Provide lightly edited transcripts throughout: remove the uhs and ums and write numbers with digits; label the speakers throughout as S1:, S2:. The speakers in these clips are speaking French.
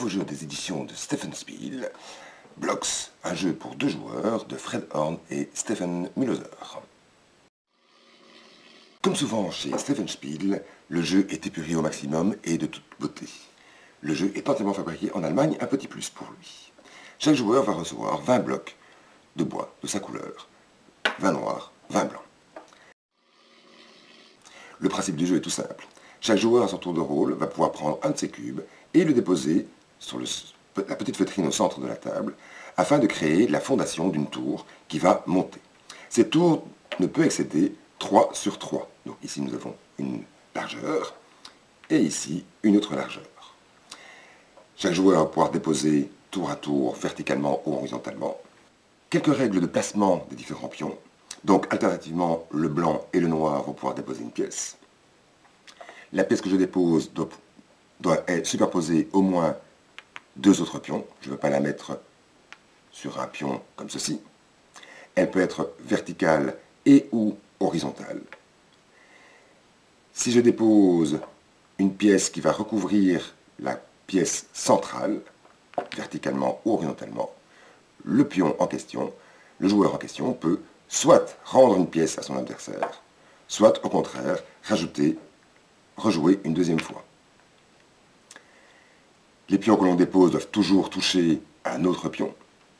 S1: nouveau jeu des éditions de Stephen Spiel, Blocks, un jeu pour 2 joueurs de Fred Horn et Stephen Mühlhäuser. Comme souvent chez Stephen Spiel, le jeu est épuré au maximum et de toute beauté. Le jeu est entièrement fabriqué en Allemagne, un petit plus pour lui. Chaque joueur va recevoir 20 blocs de bois de sa couleur, 20 noirs, 20 blancs. Le principe du jeu est tout simple. Chaque joueur à son tour de rôle va pouvoir prendre un de ses cubes et le déposer sur la petite feutrine au centre de la table afin de créer la fondation d'une tour qui va monter. Cette tour ne peut excéder 3 sur 3. Donc ici nous avons une largeur et ici une autre largeur. Chaque joueur va pouvoir déposer tour à tour verticalement ou horizontalement. Quelques règles de placement des différents pions. Donc alternativement le blanc et le noir vont pouvoir déposer une pièce. La pièce que je dépose doit être superposée au moins 2 autres pions. Je ne veux pas la mettre sur un pion comme ceci. Elle peut être verticale et ou horizontale. Si je dépose une pièce qui va recouvrir la pièce centrale, verticalement ou horizontalement, le pion en question, le joueur en question peut soit rendre une pièce à son adversaire, soit au contraire rejouer une deuxième fois. Les pions que l'on dépose doivent toujours toucher un autre pion.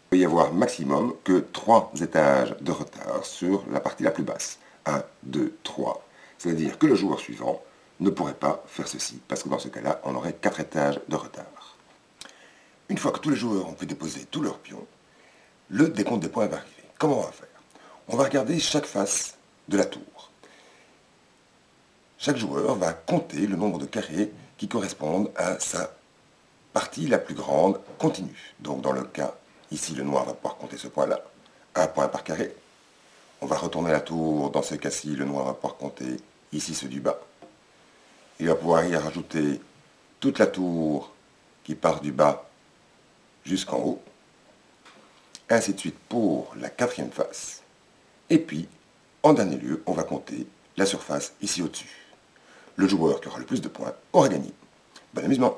S1: Il peut y avoir maximum que 3 étages de retard sur la partie la plus basse. 1, 2, 3. C'est-à-dire que le joueur suivant ne pourrait pas faire ceci, parce que dans ce cas-là, on aurait 4 étages de retard. Une fois que tous les joueurs ont pu déposer tous leurs pions, le décompte des points va arriver. Comment on va faire? On va regarder chaque face de la tour. Chaque joueur va compter le nombre de carrés qui correspondent à sa partie la plus grande continue. Donc dans le cas, ici le noir va pouvoir compter ce point-là, 1 point par carré. On va retourner la tour, dans ce cas-ci, le noir va pouvoir compter ici ceux du bas. Il va pouvoir y rajouter toute la tour qui part du bas jusqu'en haut. Ainsi de suite pour la 4e face. Et puis, en dernier lieu, on va compter la surface ici au-dessus. Le joueur qui aura le plus de points aura gagné. Bon amusement!